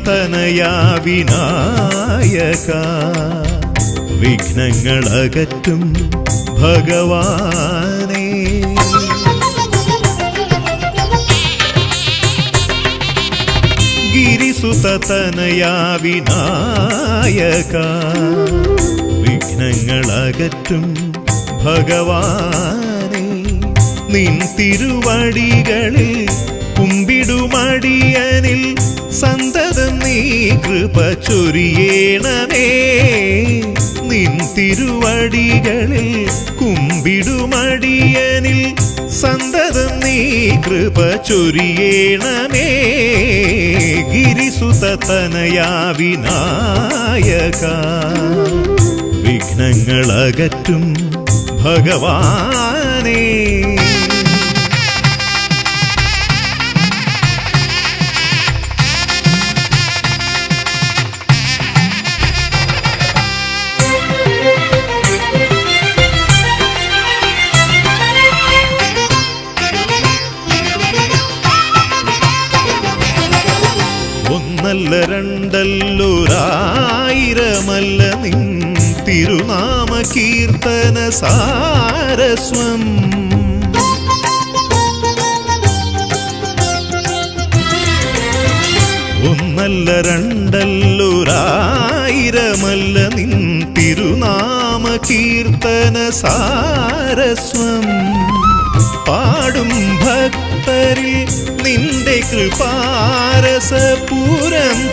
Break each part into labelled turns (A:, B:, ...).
A: തനയാ വിനായക വിഘ്നങ്ങളകറ്റും ഭഗവാനേ ഗിരിസുത തനയാ വിനായക വിഘ്നങ്ങളകറ്റും ഭഗവാനേ നിൻ തിരുവടികളിൽ കുമ്പിടുമടിയനിൽ സന്തതം നീ കൃപ ചൊരിയേണമേ നിൻ തിരുവടികളിൽ കുമ്പിടുമടിയനിൽ സന്തതം നീ കൃപ ചൊരിയേണമേ ഗിരിസുത തനയാ വിനായക വിഘ്നങ്ങളകറ്റും ഭഗവാനേ ഒന്നല്ല രണ്ടല്ലൊരായിരമല്ല നിൻ തിരുനാമ കീർത്തന സാരസ്വം ഒന്നല്ല രണ്ടല്ലൊരായിരമല്ല നിൻ തിരുനാമ കീർത്തന സാരസ്വം പാടും ഭക്തരിൽ നിന്റെ കൃപാരസപൂരം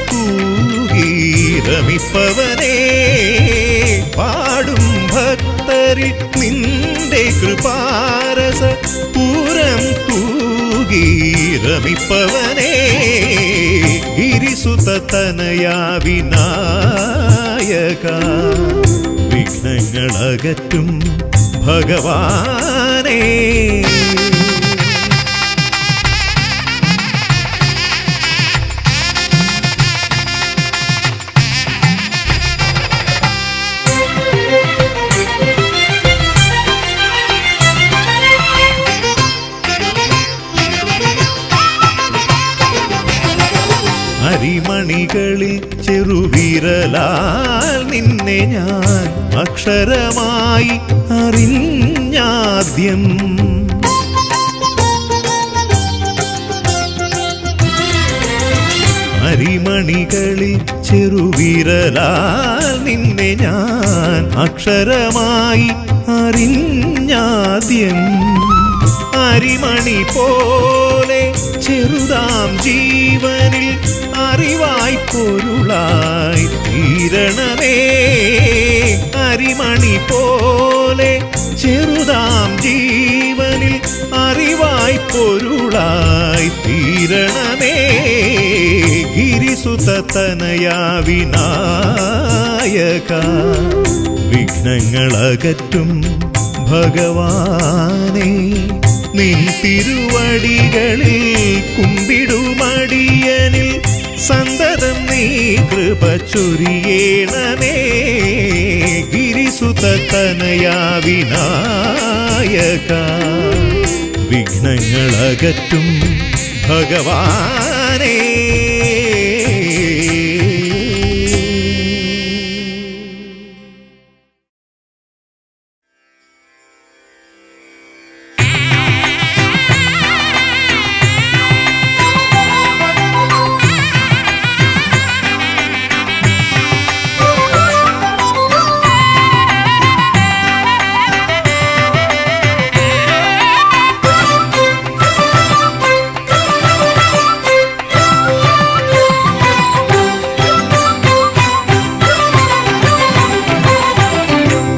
A: തൂകീരമിപ്പവനേ പാടും ഭക്തരിൽ നിന്റെ കൃപാരസപൂരം തൂകീരമിപ്പവനേ ഗിരിസുത തനയാ വിനായക വിഘ്നങ്ങളകറ്റും ഭഗവാനേ അരിമണികളിൽ ചെറുവിരലാൽ നിന്നെ ഞാൻ അക്ഷരമായി അറിഞ്ഞാദ്യം അരിമണികളിൽ ചെറുവിരലാൽ നിന്നെ ഞാൻ അക്ഷരമായി അറിഞ്ഞാദ്യം അരിമണി പോലെ ചെറുതാം ജീവനിൽ അറിവായി പൊരുളായി തീരണമേ അരിമണി പോലെ ചെറുതാം ജീവനിൽ അറിവായി പൊരുളായി തീരണമേ ഗിരിസുത തനയാ വിനായക വിഘ്നങ്ങളകറ്റും ഭഗവാനേ നിൻ തിരുവടികളിൽ കുമ്പിടുമടിയനിൽ സന്തതം നീ കൃപ ചൊരിയേണമേ ഗിരിസുത തനയാ വിനായക വിഘ്നങ്ങളകറ്റും ഭഗവാനേ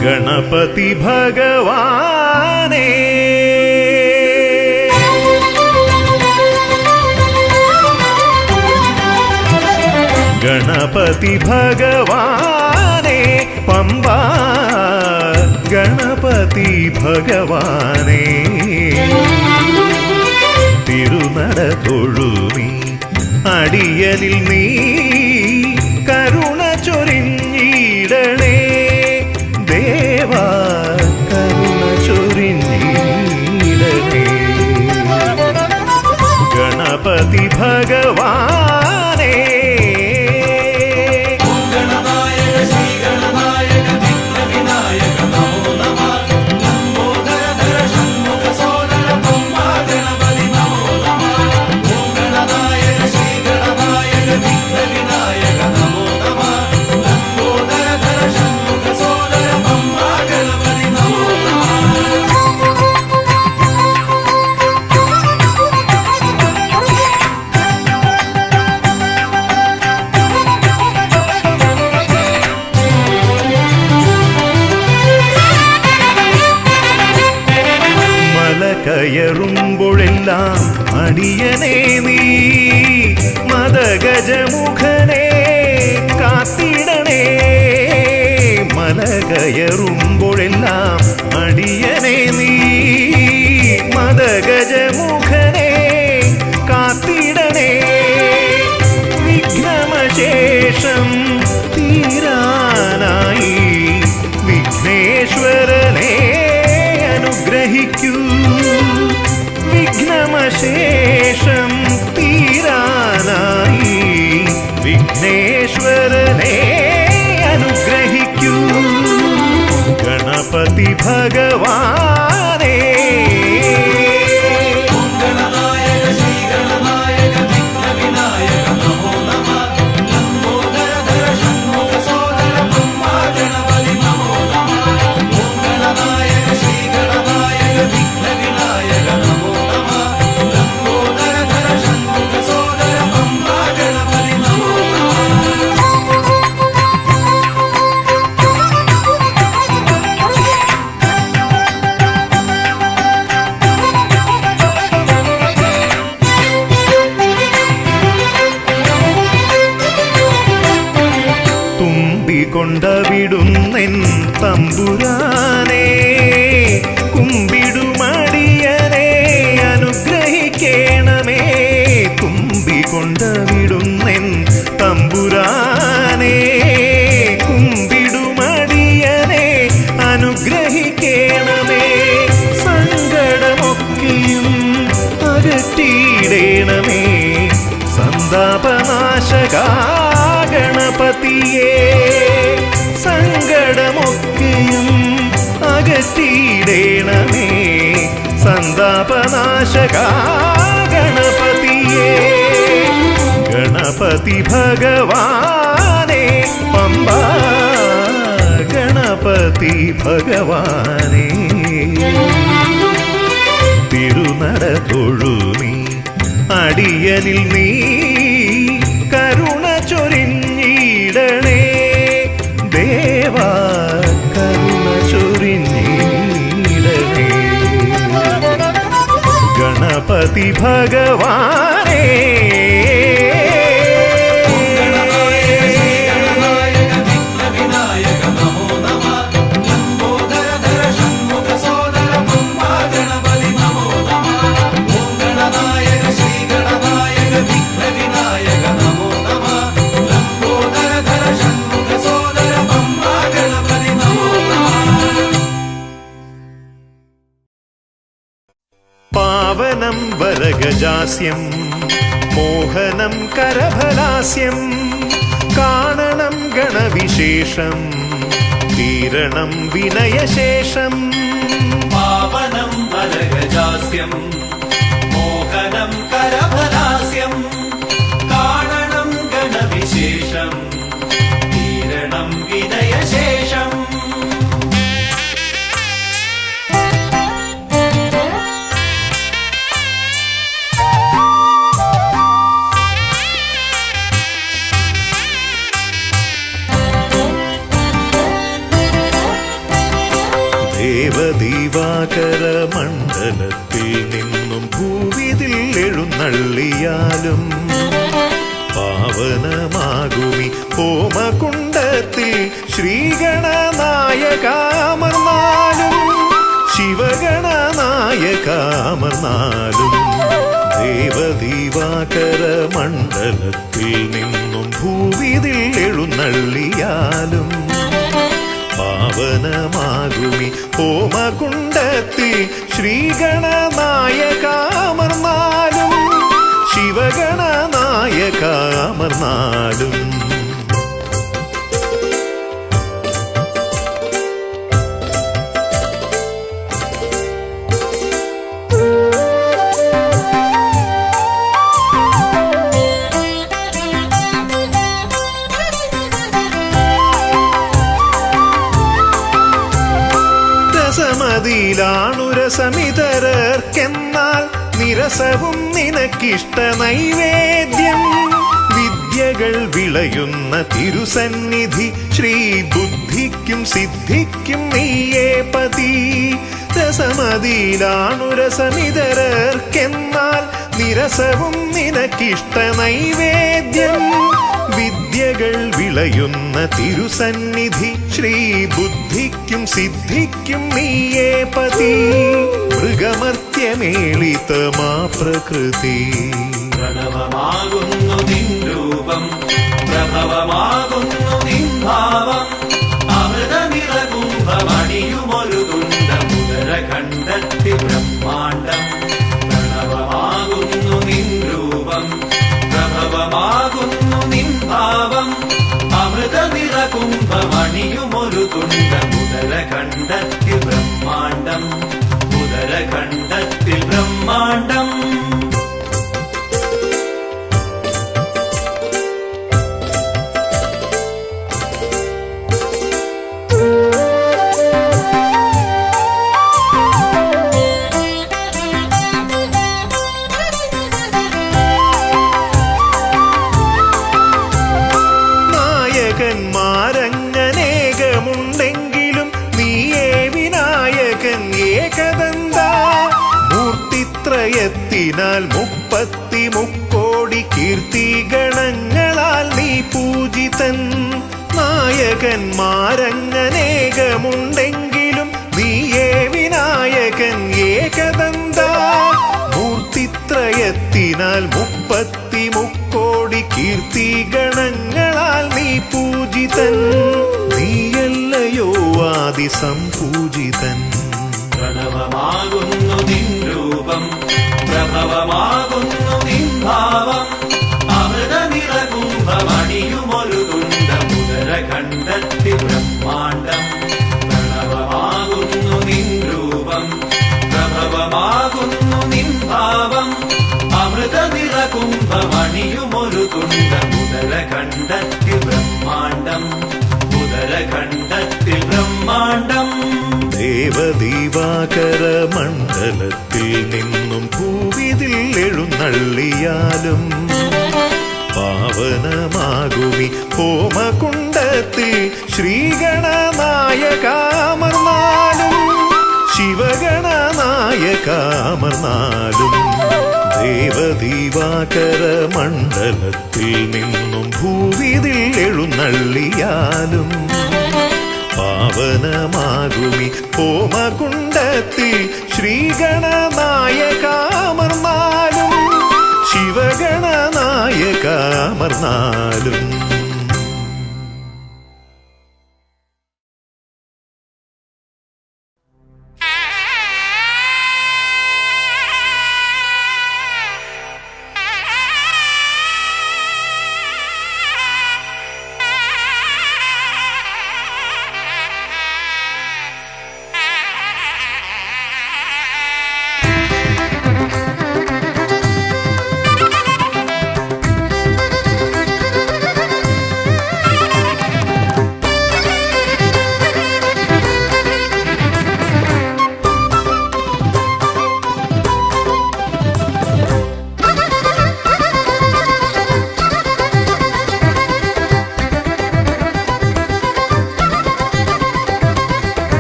A: ഗണപതി ഭഗവാനേ ഗണപതി ഭഗവാനേ പമ്പ ഗണപതി ഭഗവാനേ തിരുനട തൊഴുമീ അടിയനിൽ നീ കരുണ ചൊരിഞ്ഞിടണേ ദേവാ കരുണ ചൊരിഞ്ഞിടണേ ഗണപതി ഭഗവാനേ കയറുമ്പോഴെല്ലാം അടിയനേ നീ മദഗജമുഖനെ കാത്തിടണേ മല കയറുമ്പോഴെല്ലാം അടിയനേ നീ മദഗജമുഖനെ കാത്തിടണേ വിഘ്നമശേഷം തീരാനായി വിഘ്നേശ്വരനെ അനുഗ്രഹിക്കൂ വിഘ്നമശേഷം തീരാനായി വിഘ്നേശ്വരനെ അനുഗ്രഹിക്കൂ ഗണപതി ഭഗവാനേ കൊണ്ടവിടുന്നെൻ തമ്പുരാനെ കുമ്പിടുമടിയനെ അനുഗ്രഹിക്കണമേ കുമ്പികൊണ്ടവിടുന്നെൻ തമ്പുരാനെ കുമ്പിടുമടിയനെ അനുഗ്രഹിക്കണമേ സങ്കടമൊക്കെയും അകറ്റിയിടണമേ സന്താപനാശകാ ഗണപതിയേ സങ്കടമൊക്കെയും അകറ്റിയിടണമേ സന്താപനാശകാ ഗണപതിയേ ഗണപതി ഭഗവാനേ പമ്പ ഗണപതി ഭഗവാനേ തിരുനട തൊഴുമീ അടിയനിൽ നീ കരുണ ചൊരിഞ്ഞിടണേ ദേവാ കരുണ ചൊരിഞ്ഞിടണേ ഗണപതി ഭഗവാനേ പാവനം വരഗജാസ്യം മോഹനം കരഫലാസ്യം കാണണം ഗണവിശേഷം തീരണം വിനയശേഷം
B: പാവനം വരഗജാസ്യം മോഹനം കരഫലാസ്യം കാണണം ഗണവിശേഷം തീരണം വിനയശേഷം
A: ദേവദീവാകര മണ്ഡലത്തിൽ നിന്നും ഭൂവിതിൽ എഴുന്നള്ളിയാലും പാവനമാകുമി ഹോമകുണ്ടത്തിൽ ശ്രീഗണനായകാമർന്നാലും ശിവഗണനായകാമർന്നാലും ദേവദീവാകര മണ്ഡലത്തിൽ നിന്നും ഭൂവിതിൽ എഴുന്നള്ളിയാലും പാവനമാകുമി ഹോമകുണ്ടത്തിൽ ശ്രീഗണനായകാമർന്നാലും ശിവഗണനായകാമർന്നാലും രസമതിയിലാണുരസമിതരർക്കെന്നാൽ നിരസവും നിനക്കിഷ്ട നൈവേദ്യം വിദ്യകൾ വിളയുന്ന തിരുസന്നിധി ശ്രീബുദ്ധിക്കും സിദ്ധിക്കും നീയേ പതി രസമതിയിലാണുരസമിതരർക്കെന്നാൽ നിരസവും നിനക്കിഷ്ട നൈവേദ്യം വിദ്യകൾ വിളയുന്ന തിരുസന്നിധി ശ്രീബുദ്ധിക്കും സിദ്ധിക്കും നീയേ പതി മൃഗമർത്യമേളിതമാ പ്രകൃതി
B: പ്രണവമാകുന്നു നിൻ രൂപം പ്രഭവമാകുന്നു നിൻ ഭാവം അമൃതനിറകുംഭമണിയുമൊരു തുണ്ട മുതര കണ്ടെത്തി ബ്രഹ്മാണ്ടം പ്രണവമാകുന്നു നിൻ രൂപം പ്രഭവമാകുന്നു നിൻ ഭാവം അമൃതനിറകുംഭമണിയുമൊരു തുണ്ട മുതര കണ്ടെത്തി ബ്രഹ്മാണ്ടം മുതര കണ്ടെത്തി ബ്രഹ്മാണ്ടം
A: നായകന്മാരങ്ങനേകമുണ്ടെങ്കിലും നീയേ വിനായകൻ ഏകദന്ത മൂർത്തിത്രയത്തിനാൽ 33 കീർത്തിഗണങ്ങളാൽ നീ പൂജിതൻ നായകന്മാരങ്ങനേകമുണ്ടെങ്കിലും നീയേ വിനായകൻ ഏകദന്ത മൂർത്തിത്രയത്തിനാൽ 33 കീർത്തിഗണങ്ങളാൽ നീ പൂജിതൻ നീയല്ലയോ ആദിസംപൂജിതൻ
B: പ്രണവമാകുന്നു നിൻ രൂപം പ്രഭവമാകുന്നു നിൻ ഭാവം അമൃതനിറകുംഭമണിയുമൊരു തുണ്ട മുതര കണ്ടെത്തി ബ്രഹ്മാണ്ടം പ്രണവമാകുന്നു നിൻ രൂപം പ്രഭവമാകുന്നു നിൻ ഭാവം അമൃതനിറകുംഭമണിയുമൊരു തുണ്ട മുതര കണ്ടെത്തി ബ്രഹ്മാണ്ടം മുതര കണ്ടെത്തി ബ്രഹ്മാണ്ടം
A: ദേവദീവാകര മണ്ഡലത്തിൽ നിന്നും ഭൂവിതിൽ എഴുന്നള്ളിയാലും പാവനമാകുമി ഹോമകുണ്ടത്തിൽ ശ്രീഗണനായകാമർന്നാലും ശിവഗണനായകാമർന്നാലും ദേവദീവാകര മണ്ഡലത്തിൽ നിന്നും ഭൂവിതിൽ എഴുന്നള്ളിയാലും പാവനമാകുമി ഹോമകുണ്ടത്തിൽ ശ്രീഗണനായകാമർന്നാലും ശിവഗണനായകാമർന്നാലും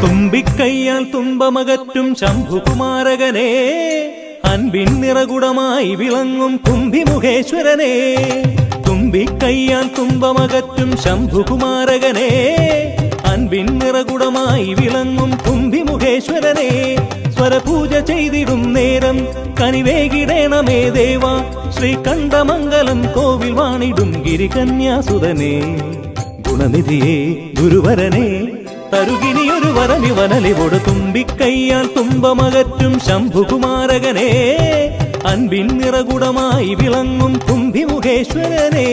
C: തുമ്പിക്കൈയാൽ തുമ്പമകറ്റും ശംഭുകുമാരകനെ, അൻപിൻ നിറകുടമായി വിളങ്ങും കുംഭിമുഖേശ്വരനെ, തുമ്പി തുമ്പിക്കൈയാൽ തുമ്പമകറ്റും ശംഭുകുമാരകനെ, അൻപിൻ നിറകുടമായി വിളങ്ങും കുംഭിമുഖേശ്വരനെ, സ്വരപൂജ ചെയ്തിടും നേരം കനിവേകിടേണമേ ദേവ, ശ്രീകണ്ഠമംഗലം കോവിൽ വാണിടും ഗിരികന്യാസുതനെ, ഗുണനിധിയെ ഗുരുവരനെ, തരുകിനിയൊരു വരമിവനലിവോട് തുമ്പിക്കൈയാൽ തുമ്പമകറ്റും ശംഭുകുമാരകനെ, അൻപിൻ നിറകുടമായി വിളങ്ങും കുംഭിമുഖേശ്വരനെ.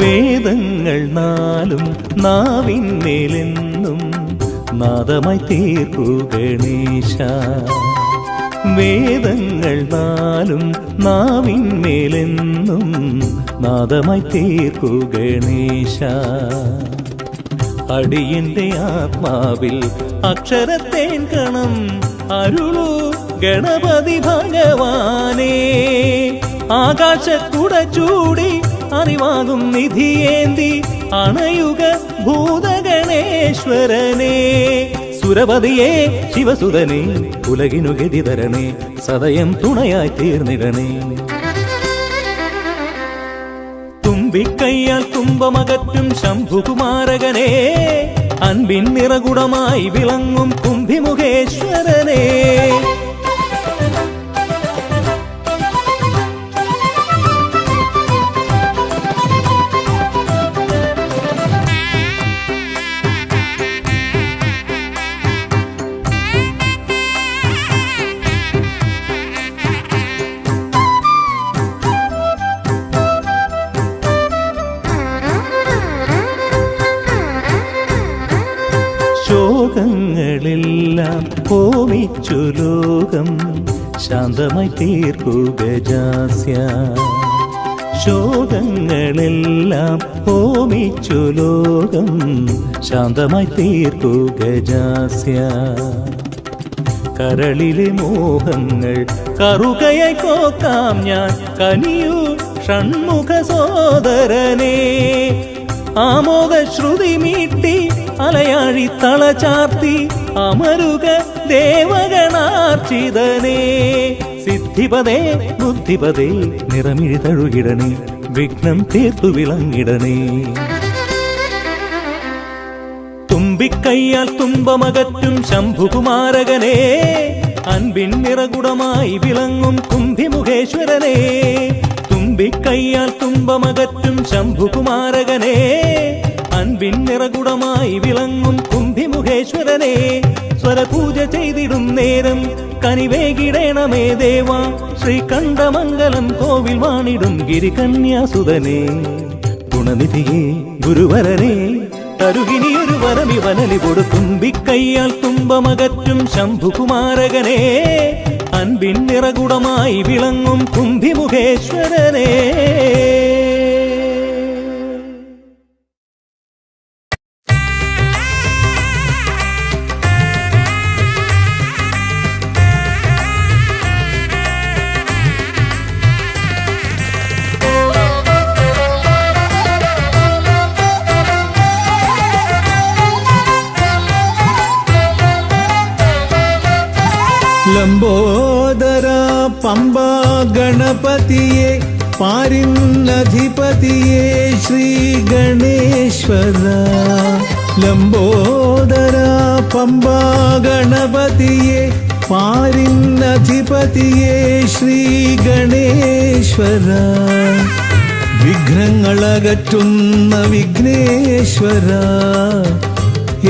C: വേദങ്ങൾ നാലും നാവിന്മേലെന്നും നാദമായി തീർക്കൂ ഗണേശ, വേദങ്ങൾ നാലും നാവിന്മേലെന്നും നാദമായി തീർക്കൂ ഗണേശ, അടിയന്റെ ആത്മാവിൽ അക്ഷരത്തേൻ കണം അരുളൂ ഗണപതി ഭഗവാനേ, ആകാശക്കുട ചൂടി അറിവാകും നിധിയേന്തി അണയുക ഭൂതഗണേശ്വരനെ, സുരപതിയെ ശിവസുതനെ, ഉലകിനു ഗതിതരണേ, സദയം തുണയായി തീർന്നിടണേ. തുമ്പിക്കൈയാൽ തുമ്പമകറ്റും ശംഭുകുമാരകനെ, അൻപിൻ നിറകുടമായി വിളങ്ങും കുംഭിമുഖേശ്വരനെ. ശോകങ്ങളെല്ലാം കോപിച്ചു ലോകം ശാന്തമായി തീർക്കൂ ഗജാസ്യ, ശോകങ്ങളെല്ലാം കോപിച്ചു ലോകം ശാന്തമായി തീർക്കൂ ഗജാസ്യ, കരളിലെ മോഹങ്ങൾ കറുകയായി കോക്കാം ഞാൻ കനിയൂ ഷൺമുഖ സോദരനെ, ആമോദ ശ്രുതി മീട്ടി അലയാഴി തളചാർത്തി അമരുക ദേവഗണാർച്ചിതനെ, സിദ്ധിപദേ ബുദ്ധിപദേ നിറമിഴി തഴുകിടണേ, വിഘ്നം തീർത്തു വിളങ്ങിടണേ. തുമ്പിക്കൈയാൽ തുമ്പമകറ്റും ശംഭുകുമാരകനെ, അൻപിൻ നിറകുടമായി വിളങ്ങും കുംഭിമുഖേശ്വരനെ, തുമ്പിക്കൈയാൽ തുമ്പമകറ്റും ശംഭുകുമാരകനെ, അൻപിൻ നിറകുടമായി വിളങ്ങും കുംഭിമുഖേശ്വരനെ, സ്വരപൂജ ചെയ്തിടും നേരം കനിവേകിടേണമേ ദേവ, ശ്രീകണ്ഠമംഗലം കോവിൽ വാണിടും ഗിരികന്യാസുതനെ, ഗുണനിധിയെ ഗുരുവരനെ, തരുകിനിയൊരു വരമിവനലിവോട് തുമ്പിക്കൈയാൽ തുമ്പമകറ്റും ശംഭുകുമാരകനെ, അൻപിൻ നിറകുടമായി വിളങ്ങും കുംഭിമുഖേശ്വരനെ.
D: ലംബോദര പമ്പാ ഗണപതിയെ, പാരിന്നധിപതിയെ ശ്രീ ഗണേശ്വര, ലംബോദര പമ്പാ ഗണപതിയെ, പാരിന്നധിപതിയെ ശ്രീ ഗണേശ്വര, വിഘ്നങ്ങളകറ്റുന്ന വിഘ്നേശ്വര,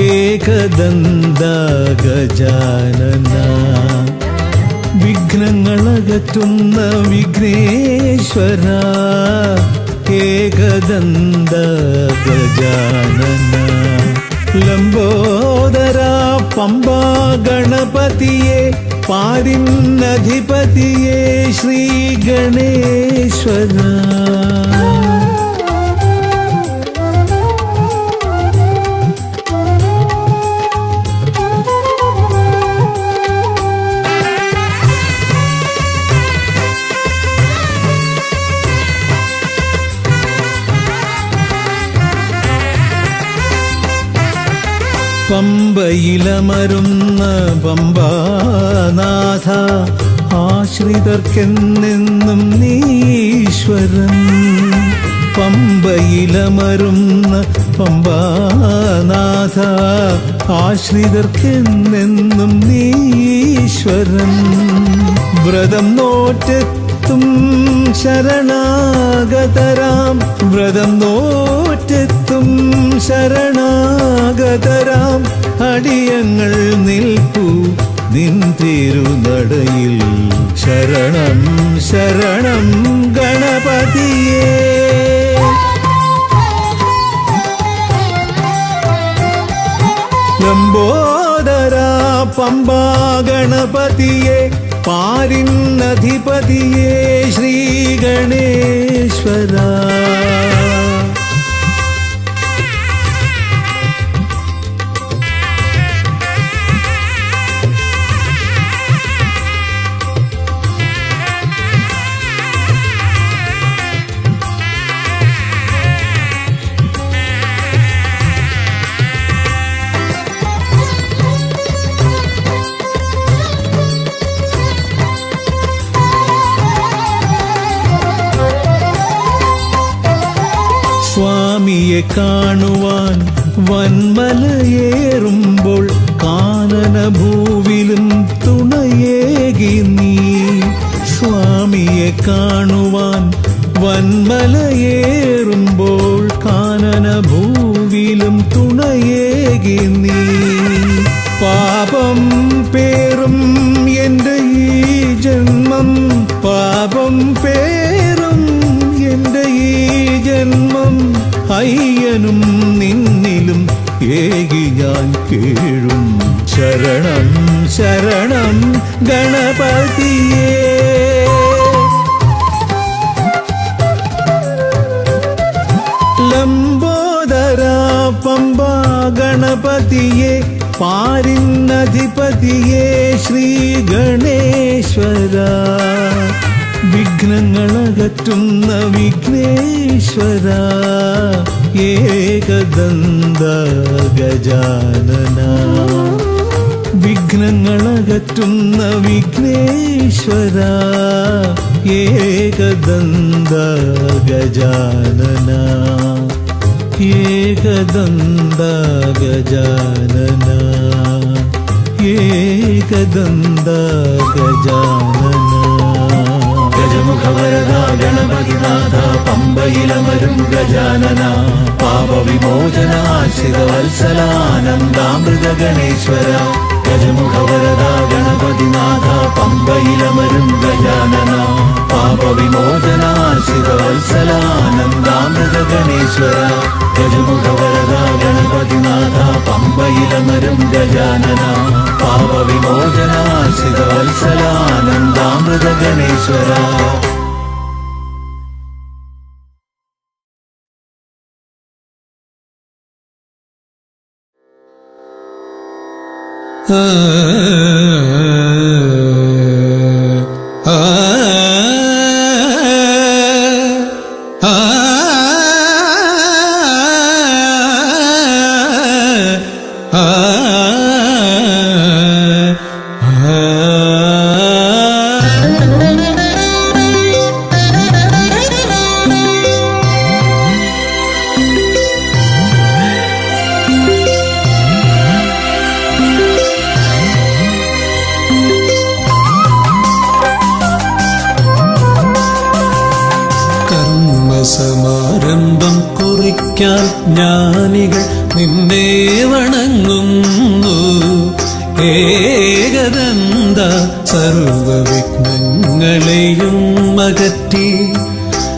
D: ഏകദന്ത ഗജാനന, വിഘ്നങ്ങളകറ്റുന്ന വിഘ്നേശ്വര, ഏകദന്ത ഗജാനന, ലംബോദര പമ്പാ ഗണപതിയെ, പാരിന്നധിപതിയെ ശ്രീ ഗണേശ്വര. പമ്പയിലമരുന്ന പമ്പാനാഥ ആശ്രിതർക്കെന്നെന്നും നീശ്വരൻ. പമ്പയിലമരുന്ന പമ്പാനാഥ ആശ്രിതർക്കെന്നെന്നും നീശ്വരൻ. വ്രതം നോറ്റെത്തും ശരണാഗതരാം, വ്രതം നോറ്റെത്തും ശരണാഗതരാം അടിയങ്ങൾ നിൽപ്പൂ നിൻ തിരുനടയിൽ. ശരണം ശരണം ഗണപതിയേ. ലംബോദരാ പമ്പാ ഗണപതിയേ, പാരിന്നധിപതിയേ ശ്രീ ഗണേശ്വരാ. സ്വാമിയെ കാണുവാൻ വന്മലയേറുമ്പോൾ കാനനഭൂവിലും തുണയേകി നീ. സ്വാമിയെ കാണുവാൻ വന്മലയേറുമ്പോൾ കാനനഭൂവിലും തുണയേകി നീ. പാപം പേറും എൻ്റെ ഈ ജന്മം, പാപം പേറും എൻ്റെ ഈ ജന്മം അയ്യനും നിന്നിലും ഏകി ഞാൻ കേഴും. ശരണം ശരണം ഗണപതിയേ. ലംബോദരാ പമ്പാ ഗണപതിയേ, പാരിന്നധിപതിയേ ശ്രീ ഗണേശ്വരാ. വിഘ്നങ്ങളകറ്റുന്ന വിഘ്നേശ്വര, ഏകദന്ത ഗജാനന. വിഘ്നങ്ങളകറ്റുന്ന വിഘ്നേശ്വര, ഏകദന്ത ഗജാനന. ഏകദന്ത ഗജാനന, ഏകദന്ത ഗജാനന. ഗജമുഖവരദ ഗണപതിനാഥ പമ്പയിലമരും ഗജാനന. പാപവിമോചന ആശ്രിതവത്സലാനന്ദാമൃത ഗണേശ്വര. ഗജമുഖവരദ ഗണപതിനാഥ പമ്പയിലമരും ഗജാനന. പാപവിമോചന ആശ്രിതവത്സലാനന്ദാമൃത ഗണേശ്വര. ഗജമുഖവരദ ഗണപതിനാഥ പമ്പയിലമരും ഗജാനന. പാപവിമോചന ആശ്രിതവത്സലാനന്ദാമൃത ഗണേശ്വര.
E: സമാരംഭം കുറിക്കാൻ ജ്ഞാനികൾ നിന്നെ വണങ്ങുന്നു. ഏകദന്ത സർവവിഘ്നങ്ങളെയും അകറ്റി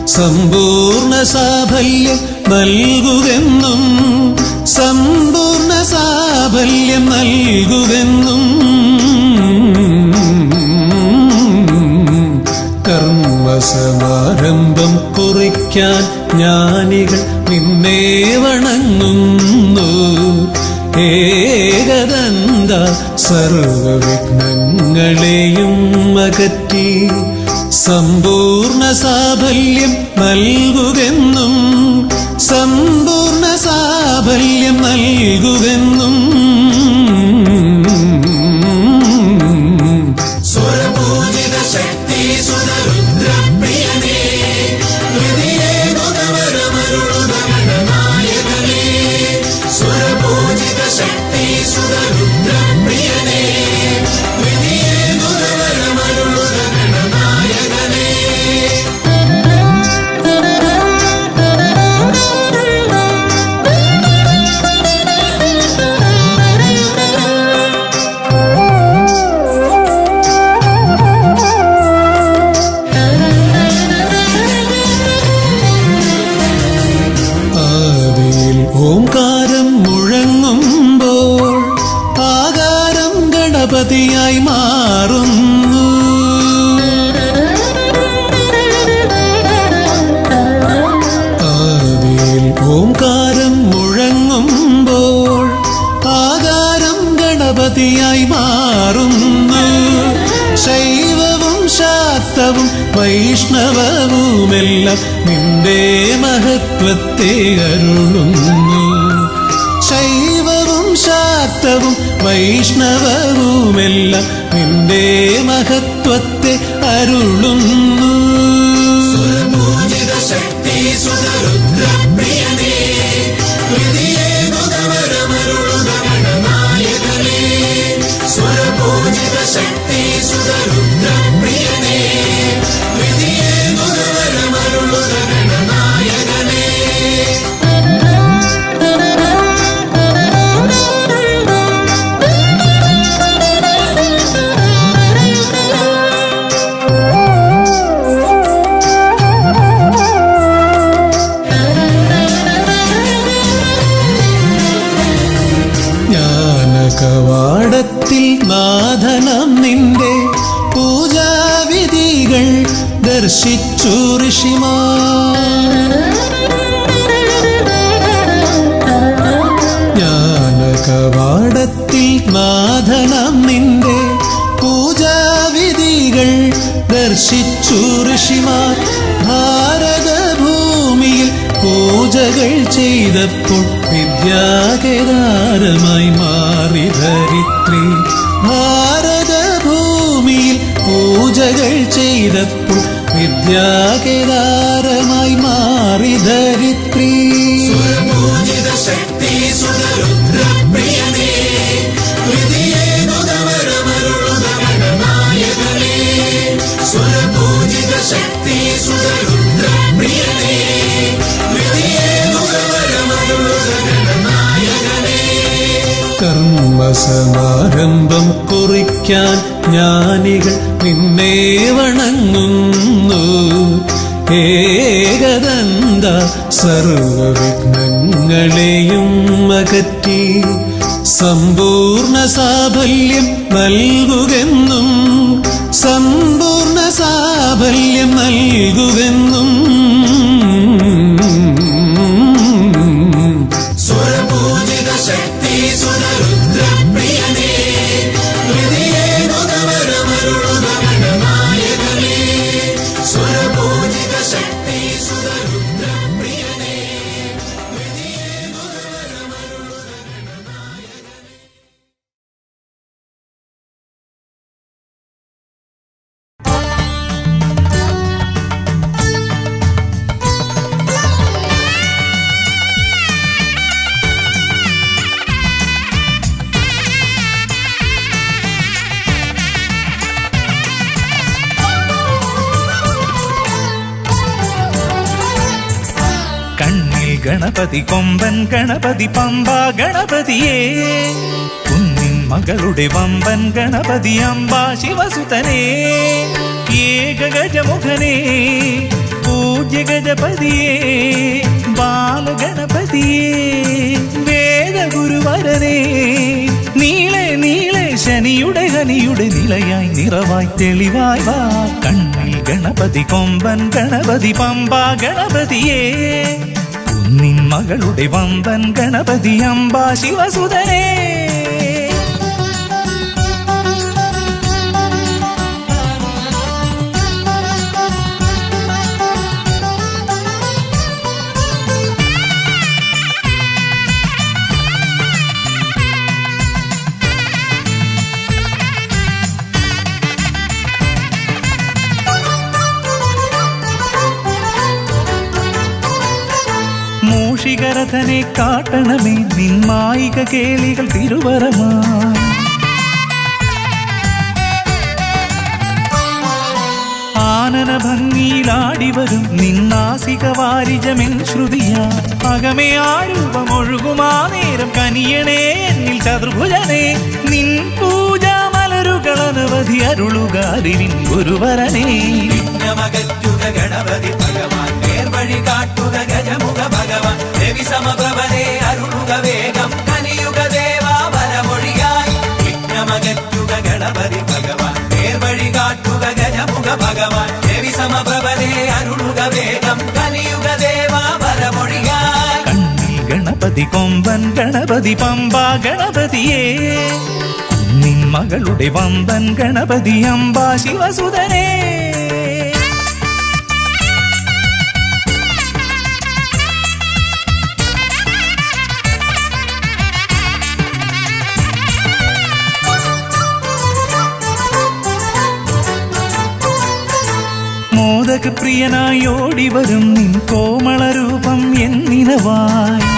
E: സമ്പൂർണ്ണ സാഫല്യം നൽകുകെന്നും, സമ്പൂർണ്ണ സാഫല്യം നൽകുകെന്നും. കർമ്മസമാരംഭം കുറിക്കാൻ ജ്ഞാനികൾ നിന്നെ വണങ്ങുന്നു. ഏകദന്ത സർവവിഘ്നങ്ങളെയും അകറ്റി സമ്പൂർണ്ണ സാഫല്യം നൽകുകെന്നും, സമ്പൂർണ്ണ സാഫല്യം നൽകുകെന്നും. നിന്റെ മഹത്വത്തെ അരുളുന്നു. ശൈവവും ശാക്തവും വൈഷ്ണവവുമെല്ലാം നിന്റെ മഹത്വത്തെ അരുളുന്നു.
B: ശക്തി സുതരുദ്രപ്രിയനേ ഹൃദയേ മുതവരമരുളുക ഗണനായകനേ. സ്വരപൂജിത ശക്തി സുതരുദ്രപ്രിയനേ ഹൃദയേ മുതവരമരുളുക ഗണനായകനേ.
E: കവാടത്തിൽ നാഥനം നിന്റെ പൂജാവിധികൾ ദർശിച്ചു ഋഷിമാർ. ജ്ഞാനകവാടത്തിൽ നാഥനം നിന്റെ പൂജാവിധികൾ ദർശിച്ചു ഋഷിമാർ. ഭാരതഭൂമിയിൽ പൂജകൾ ചെയ്തപ്പോൾ വിദ്യാകേദാരമായി മാറി ധരിത്രി. ഭാരതഭൂമിയിൽ പൂജകൾ ചെയ്തപ്പോൾ വിദ്യാകേദാരമായി മാറി ധരിത്രി.
B: പൂജിത ശക്തി സുതരുദ്രപ്രിയനേ ഹൃദയേ മുതവരമരുളുക ഗണനായകനേ. സ്വരപൂജിത ശക്തി സുതരുദ്രപ്രിയനേ ഹൃദയേ മുതവരമരുളുക ഗണനായകനേ.
E: കർമ്മസമാരംഭം കുറിക്കാൻ ജ്ഞാനികൾ നിന്നെ വണങ്ങുന്നു. ഏകദന്ത സർവവിഘ്നങ്ങളെയും അകറ്റി സമ്പൂർണ്ണ സാഫല്യം നൽകുകെന്നും സമ്പൂർണ്ണ സാഫല്യം നൽകുകെന്നും.
B: സ്വരപൂജിത ശക്തി സുതരുദ്രപ്രിയനേ ഹൃദയേ മുതവരമരുളുക ഗണനായകനേ. സ്വരപൂജിത ശക്തി സുതരുദ്രപ്രിയനേ ഹൃദയേ മുതവരമരുളുക ഗണനായകനേ.
C: കണ്ണിൽ ഗണപതി കൊമ്പൻ ഗണപതി പമ്പ ഗണപതിയേ. കുന്നിൻ മകളുടെ വമ്പൻ ഗണപതി അമ്പ ശിവസുതനേ. ഏകഗജമുഖനേ പൂജ്യ ഗജപതിയേ. ബാലഗണപതിയേ വേദഗുരുവരനേ. നീളെ നീളെ ശനിയുടെ ഹനിയുടെ നിലയായി നിറവായി തെളിവായി വാ. കണ്ണിൽ ഗണപതി കൊമ്പൻ ഗണപതി പമ്പ ഗണപതിയേ. കുന്നിൻ മകളുടെ വമ്പൻ ഗണപതി അമ്പ ശിവസുതനേ. മൂഷികരഥനെ കാട്ടണമേ നിന്മായിക കേളികൾ തിരുവരമായി. ആനന ഭംഗിയിലാടിവരും നിന്നാസിക വാരിജമെൻ ശ്രുതിയാ. അകമേ ആരൂപമൊഴുകുമാ നേരം കനിയണേ എന്നിൽ ചതുർഭുജനേ. നിൻ പൂജാ മലരുകൾ അനവധി അരുളുക അറിവിൻ ഗുരുവരനേ.
B: വിഘ്നമകറ്റുക ഗണപതി ഭഗവാൻ നേർവഴി കാട്ടുക ഗജമുഖ ഭഗവാൻ. രവി സമപ്രഭനെ അരുളുക വേഗം കനിയുക ദേവാ വരമൊഴിയായി. വിഘ്നമകറ്റുക ഗണപതി ഭഗവാൻ നേർവഴി കാട്ടുക ഗജമുഖ ഭഗവാൻ. രവി സമപ്രഭനെ അരുളുക വേഗം കനിയുക ദേവാ വരമൊഴിയായി.
C: കണ്ണിൽ ഗണപതി കൊമ്പൻ ഗണപതി പമ്പ ഗണപതിയേ. കുന്നിൻ മകളുടെ വമ്പൻ ഗണപതി അമ്പ ശിവസുതനേ. കോമളരഘു പ്രിയനായി ഓടിവരും നിൻ കോമളരൂപം എന്നിനവായി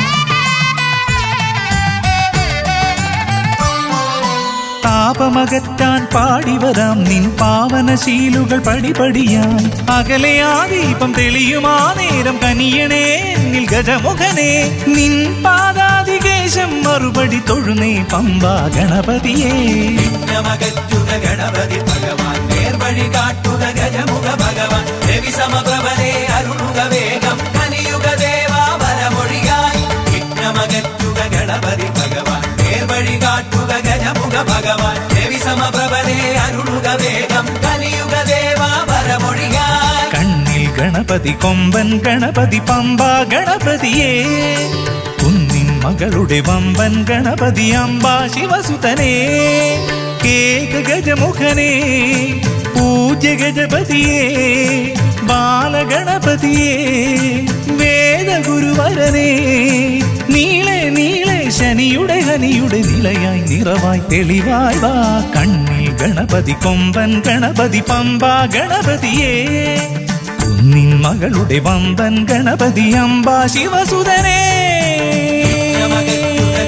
C: താപമകറ്റാൻ പാടിവരാം നിൻ പാവനശീലുകൾ പടിപടിയായി അകലെ ആ ദീപം തെളിയുമാ നേരം കനിയണേ എന്നിൽ ഗജമുഖനെ നിൻ പാദാതികേശം മറുപടി തൊഴുന്നേ പമ്പാ ഗണപതിയേ
B: വിഘ്നമകറ്റുക ഗണപതി ഭഗവാൻ നേർവഴി കാട്ടുക ഗജമുഖ ഭഗവാൻ രവി സമപ്രഭനെ അരുളുക വേഗം കനിയുക ദേവാ വരമൊഴിയായി വിഘ്നമകറ്റുക ഗണപതി ഭഗവാൻ നേർവഴി കാട്ടുക ഗജമുഖ ഭഗവാൻ രവി സമപ്രഭനെ അരുളുക വേഗം കനിയുക ദേവാ വരമൊഴിയായി
C: കണ്ണിൽ ഗണപതി കൊമ്പൻ ഗണപതി പമ്പാ ഗണപതിയേ കുന്നിൻ മകളുടെ വമ്പൻ ഗണപതി അംബാ ശിവസുതനേ കേക ഗജമുഖനേ പൂജ്യ ഗജപതിയേ ബാലഗണപതിയേ വേദഗുരുവരനേ നീളെ നീളെ ശനിയുടെ ഹനിയുടെ നിലയായി നിറവായി തെളിവായി വാ കണ്ണിൽ ഗണപതി കൊമ്പൻ ഗണപതി പമ്പാ ഗണപതിയേ കുന്നിൻ മകളുടെ വമ്പൻ ഗണപതി അംബാ ശിവസുതനേ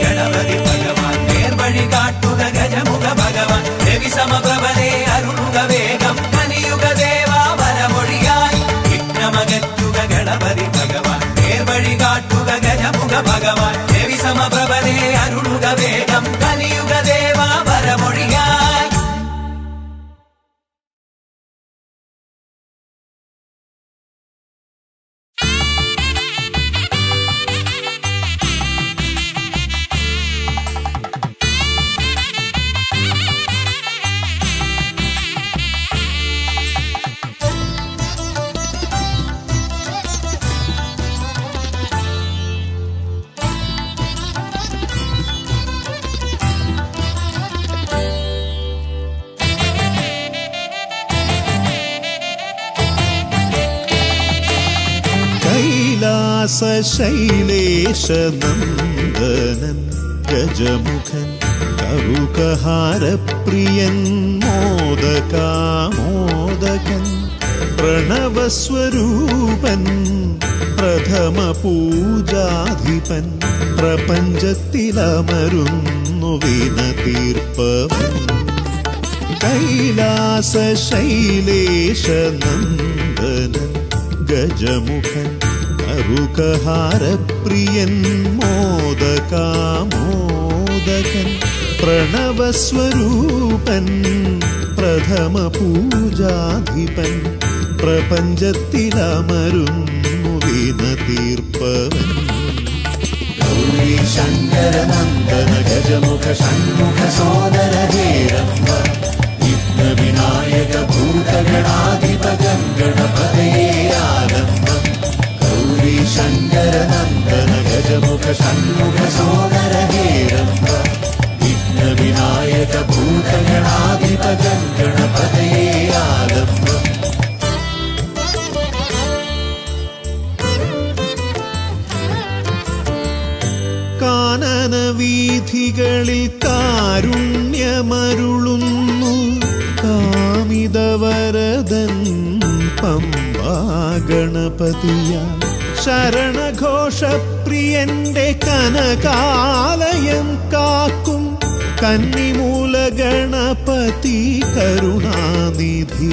B: ഗണപതി ഭഗവാൻ നേർവഴി കാട്ടുക ഗജമുഖ ഭഗവാൻ രവി സമപ്രഭനെ അരുളുക വേഗം കനിയുക ദേവാ വരമൊഴിയായി വിഘ്നമകറ്റുക ഗണപതി ഭഗവാൻ നേർവഴി കാട്ടുക ഗജമുഖ ഭഗവാൻ രവി സമപ്രഭനെ അരുളുക വേഗം കനിയുക ദേവാ വരമൊഴിയായി
A: ശൈലേശനന്ദനൻ ഗജമുഖൻ കറുകഹാരപ്രിയൻ മോദകാമോദകൻ പ്രണവസ്വരൂപൻ പ്രഥമ പൂജാധിപൻ പ്രപഞ്ചത്തിലമരുന്നു വിനതീർപ്പവൻ കൈലാസശൈലേശനന്ദനൻ ഗജമുഖൻ കറുകഹാരപ്രിയൻ മോദകാമോദകൻ പ്രണവസ്വരൂപൻ പ്രഥമ പൂജാധിപൻ പ്രപഞ്ചത്തിലമരുന്നു വിനതീർപ്പവൻ ഗൗരീ ശങ്കരനന്ദന ഗജമുഖ ഷൺമുഖ സോദര ഹേരംബ വിഘ്ന വിനായക ഭൂതഗണാധിപകം ഗണപതയേ ആലംബം ഗൗരീ ശങ്കരനന്ദന ഗജമുഖ ഷൺമുഖ സോദര ഹേരംബ വിഘ്ന വിനായക ഭൂതഗണാധിപകം ഗണപതയേ ആലംബം കാനനവീഥികളിൽ കാരുണ്യമരുളുന്നു കാമിതവരദൻ പമ്പാ ഗണപതിയ ശരണഘോഷപ്രിയന്റെ കനകാലയം കാക്കും കന്നിമൂല ഗണപതി കരുണാനിധി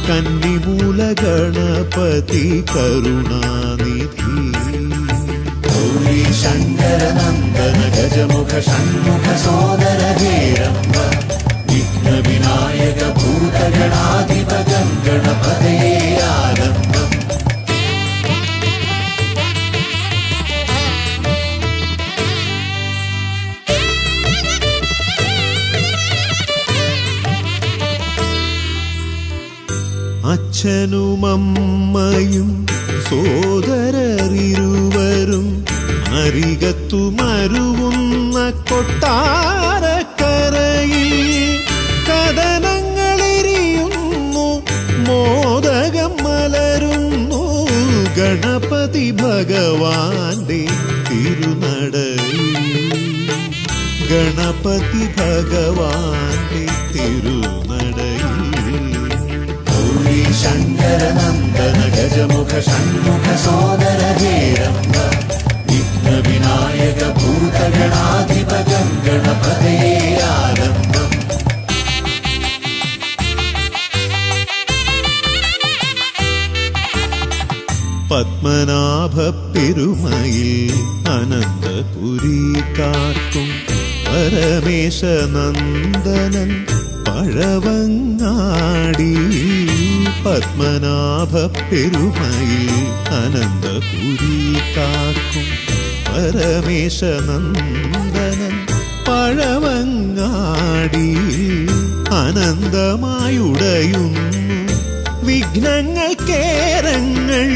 A: കന്നിമൂല ഗണപതി കരുണാനിധി ഗൗരീ ശങ്കരനന്ദന ഗജമുഖ ഷൺമുഖ സോദര ഹേരംബ വിഘ്ന വിനായക ഭൂതഗണാധിപകം ഗണപതയേ ആലംബം അച്ഛനുമമ്മയും സോദരരിരുവരും അരികത്തു മരുവുന്ന കൊട്ടാരക്കരയിൽ കഥനങ്ങളെരിയുന്നു മോദകം മലരുന്നു ഗണപതി ഭഗവാന്റെ തിരുനടയിൽ ഗണപതി ഭഗവാന്റെ തിരുനടയിൽ ശങ്കരനന്ദന ഗജമുഖ ഷൺമുഖ സോദര ഹേരംബ വിഘ്ന വിനായക ഭൂതഗണാധിപകം ഗണപതയേ ആരംഭം. പത്മനാഭ പെരുമയിൽ അനന്തപുരി കാക്കും പരമേശ നന്ദനൻ പഴവങ്ങാടി. പത്മനാഭ പെരുമയിൽ അനന്തപുരി കാക്കും പരമേശ നന്ദനൻ പഴവങ്ങാടി. അനന്തമായുടയുന്നു വിഘ്നങ്ങൾ കേരങ്ങൾ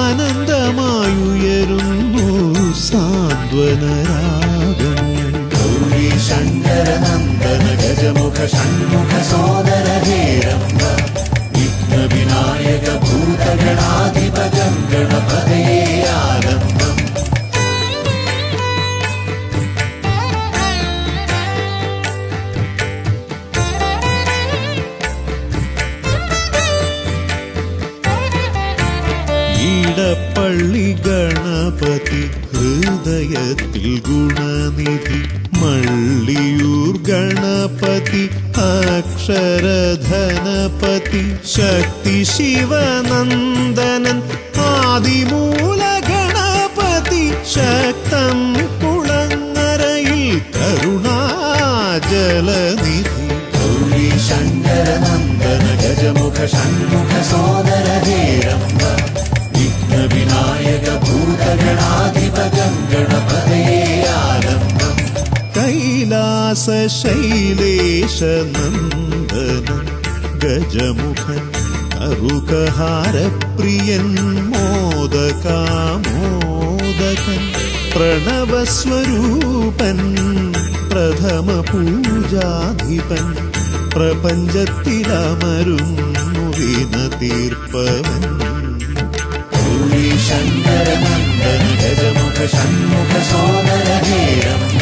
A: അനന്തമായുയരുന്നു സാന്ത്വനരാഗങ്ങൾ. ഗൗരി ശങ്കരനന്ദന ഗജമുഖ ഷൺമുഖ സോദര ഹേരംബ വിഘ്ന വിനായക ഭൂതഗണാധിപകം ഗണപതയേ ആരംഭം. ഈടപ്പള്ളി ഗണപതി ഹൃദയത്തിൽ ഗുണനിധി. മള്ളിയൂർ ഗണപതി അക്ഷരധനപതി. ശക്തി ശിവനന്ദനൻ ആദിമൂല ഗണപതി. ശക്തം കുളങ്ങരയിൽ കരുണാജലനിധി. ഗൗരി ശങ്കരനന്ദന ഗജമുഖ ഷൺമുഖ സോദര ഹേരംബ വിഘ്ന വിനായക ഭൂതഗണാധിപകം ഗണപതയേ ആരംഭം. കൈലാസ ശൈലേശ നന്ദനൻ ഗജമുഖൻ അറുകഹാരപ്രിയൻ മോദകാമോദകൻ. പ്രണവസ്വരൂപൻ പ്രഥമ പൂജാധിപൻ. പ്രപഞ്ചത്തിലമരുന്നു വിന തീർപ്പവൻ. ഗൗരി ശങ്കരനന്ദന ഗജമുഖ ഷൺമുഖ സോദര ഹേരംബ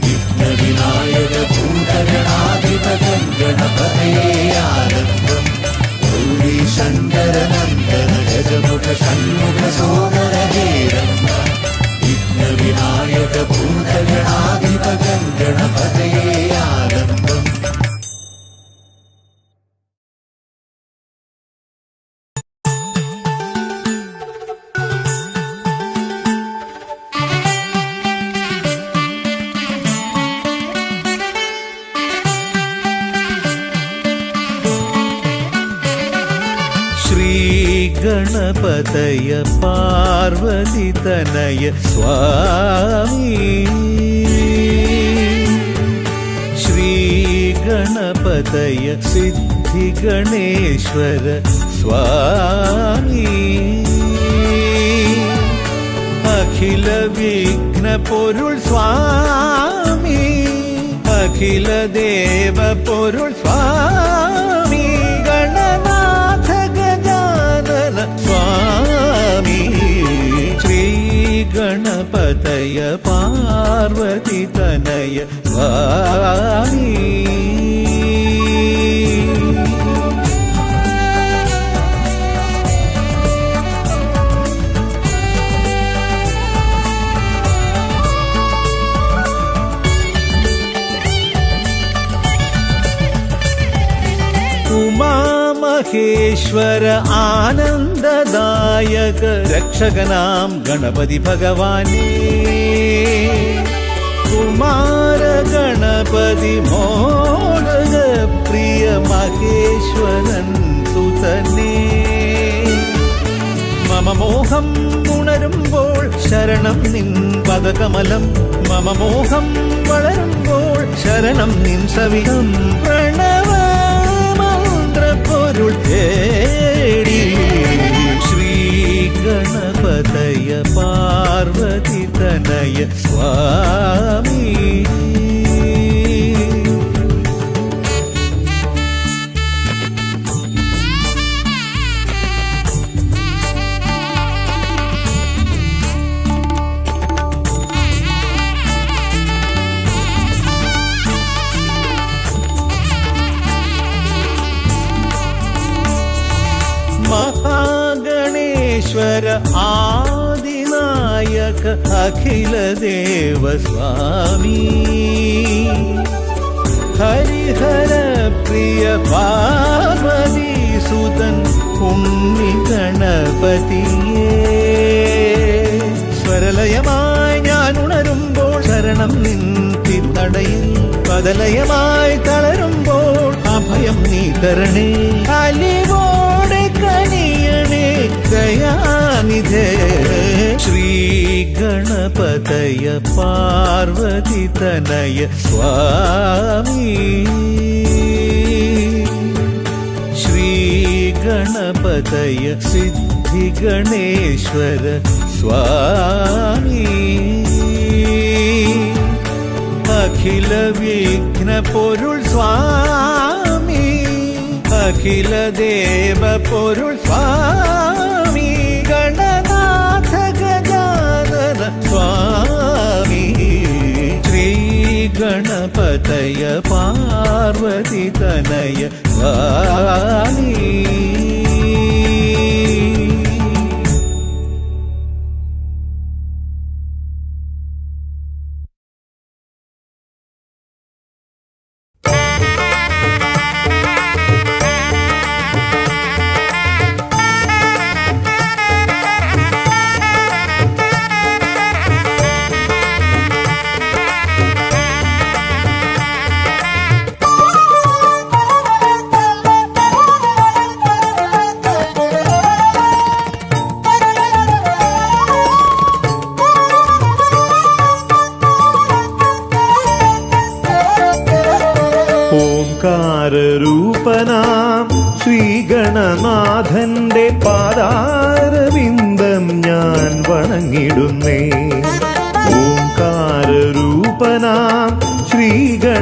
A: വിഘ്ന വിനായക ഭൂതഗണാധിപകം ഗണപതയേ ആരംഭം. ഗൗരി ശങ്കരനന്ദന ഗജമുഖ ഷൺമുഖ സോദര ഹേരംബ വിഘ്ന വിനായക ഭൂതഗണാധിപകം ഗണപതയേ ആരംഭം.
C: ഗണപതയ പാർവതിതനയ സ്വാമി. ശ്രീ ഗണപതയ സിദ്ധിഗണേശ്വര സ്വാമി. അഖില വിഘ്ന പൊരുൾ സ്വാമി. അഖില ദേവ പൊരുൾ സ്വാമി. ഗണനാഥ ഗജാനന സ്വാമി. ശ്രീ ഗണപതയ പാർവതിതനയ സ്വാമി. ഉമാമഹേശ്വര ആനന്ദദായക രക്ഷകനാം ഗണപതി ഭഗവാനേ. കുമാര ഗണപതി മോദക പ്രിയ മഹേശ്വരൻ സുതനേ. മമ മോഹം ഉണരുമ്പോൾ ശരണം നിൻ പദകമലം. മമ മോഹം വളരുമ്പോൾ ശരണം നിൻ സവിധം. പ്രണവ പൊരുൾ തേടി. ശ്രീ ഗണപതയ പാർവതിതനയ സ്വാമി. ആദിനായക അഖില ദേവ സ്വാമി ഹരിഹര പ്രിയ പാർവതി സുതൻ ഉണ്ണി ഗണപതിയേ സ്വരലയമായി ഞാൻ ഉണരുമ്പോൾ ശരണം നിൻ തിരുനടയിൽ പദലയമായി തളരുമ്പോൾ അഭയം നീ തരണേ അലിവോടെ കനിയണേ ദയാനിധേ ശ്രീ ഗണപതയ പാർവതി തനയ സ്വാമി ശ്രീ ഗണപതയ സിദ്ധി ഗണേശ്വര സ്വാമി അഖില വിഘ്ന പൊരുൾ സ്വാമി അഖില ദേവ പൊരുൾ സ്വാമി ഗണനാഥ ഗജാനന സ്വാമി ശ്രീ ഗണപതയ പാർവതി തനയ സ്വാമി
A: ഓംകാരരൂപനാം ശ്രീഗണനാഥന്റെ പാദാരവിന്ദം ഞാൻ വണങ്ങിടുന്നേ ഓംകാരരൂപനാം ശ്രീഗണനാഥന്റെ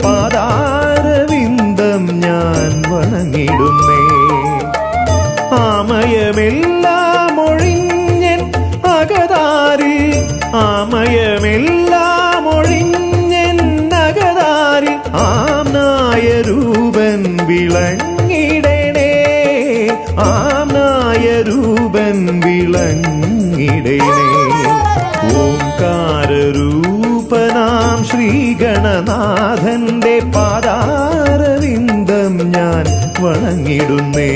A: പാദാരവിന്ദം ഞാൻ വണങ്ങിടുന്നേ ആമയമെല്ലാം ഒഴിഞ്ഞൻ അകതാരിൽ ആമയമെല്ലാം ഒഴിഞ്ഞൻ അകതാരിൽ ആംനായ രൂപൻ വിളങ്ങിടണേ ആംനായ രൂപൻ വിളങ്ങിടണേ ഓംകാരരൂപനാം ശ്രീഗണനാഥന്റെ പാദാരവിന്ദം ഞാൻ വണങ്ങിടുന്നേ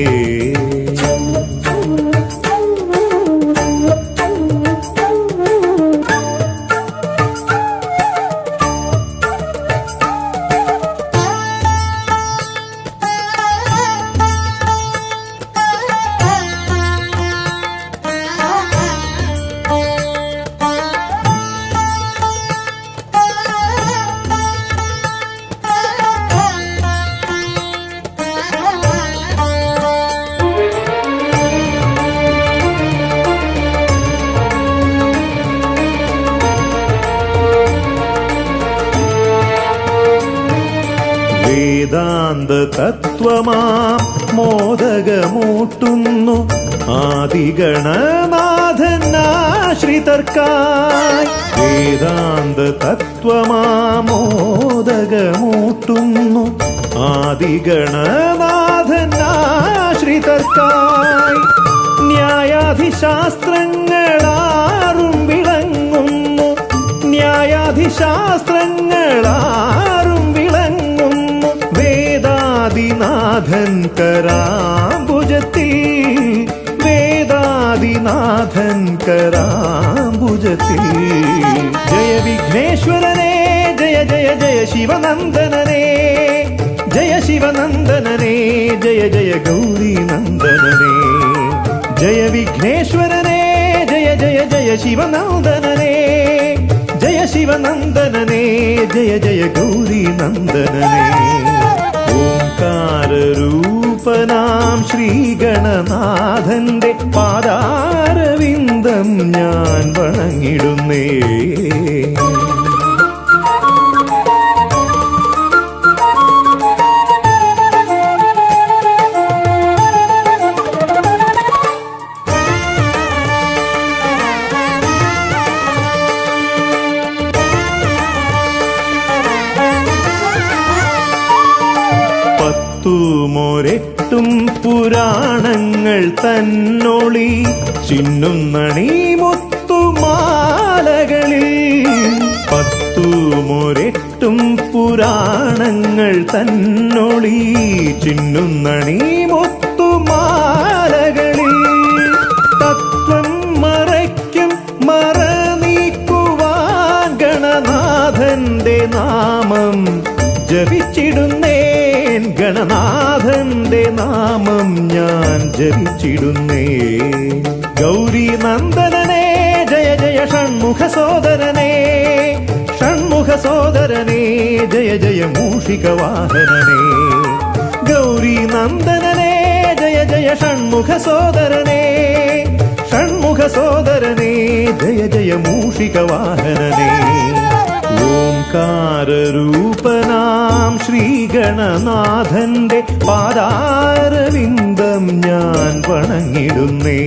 A: വേദാന്ത തത്വമാം മോദകമൂട്ടുന്നു ആദിഗണനാഥനാശ്രിതർക്കായി വേദാന്ത തത്വമാം മോദകമൂട്ടുന്നു ആദിഗണനാഥനാശ്രിതർക്കായി ന്യായാധിശാസ്ത്രങ്ങളാറും വിളങ്ങുന്നു ന്യായാധിശാസ്ത്രങ്ങളാറും വിളങ്ങുന്നു വേദാദിനാഥൻ കരാംബുജത്തിൽ വേദാദിനാഥൻ കരാംബുജത്തിൽ ജയ വിഘ്നേശ്വരനേ ജയ ജയ ജയ ശിവനന്ദനനേ ജയ ശിവനന്ദനനേ ജയ ജയ ഗൗരി നന്ദനനേ ജയ വിഘ്നേശ്വരനേ ജയ ജയ ജയ ശിവനന്ദനനേ ജയ ശിവനന്ദനനേ ജയ ജയ ഗൗരി നന്ദനനേ ഓംകാരരൂപനാം ശ്രീഗണനാഥന്റെ പാദാരവിന്ദം ഞാൻ വണങ്ങിടുന്നേ പത്തുമൊരെട്ടും പുരാണങ്ങൾ തന്നൊളി ചിന്നുന്നണി മുത്തുമാലകളിൽ പത്തുമൊരെട്ടും പുരാണങ്ങൾ തന്നൊളി ചിന്നുന്നണി മുത്തുമാലകളിൽ തത്വം മറയ്ക്കും മറ നീക്കുവാൻ ഗണനാഥന്റെ നാമം ജപിച്ചിടുന്നേൻ ഗണനാഥന്റെ നാമം ഞാൻ ജപിച്ചിടുന്നേ ഗൗരി നന്ദനനേ ജയ ജയ ഷൺമുഖ സോദരനേ ഷൺമുഖ സോദരനേ ജയ ജയ മൂഷിക വാഹനനേ ഗൗരി നന്ദനനേ ജയ ജയ ഷൺമുഖ സോദരനേ ഷൺമുഖ സോദരനേ ജയ ജയ മൂഷിക വാഹനനേ ഓംകാരരൂപനാം ശ്രീഗണനാഥന്റെ പാദാരവിന്ദം ഞാൻ വണങ്ങിടുന്നേ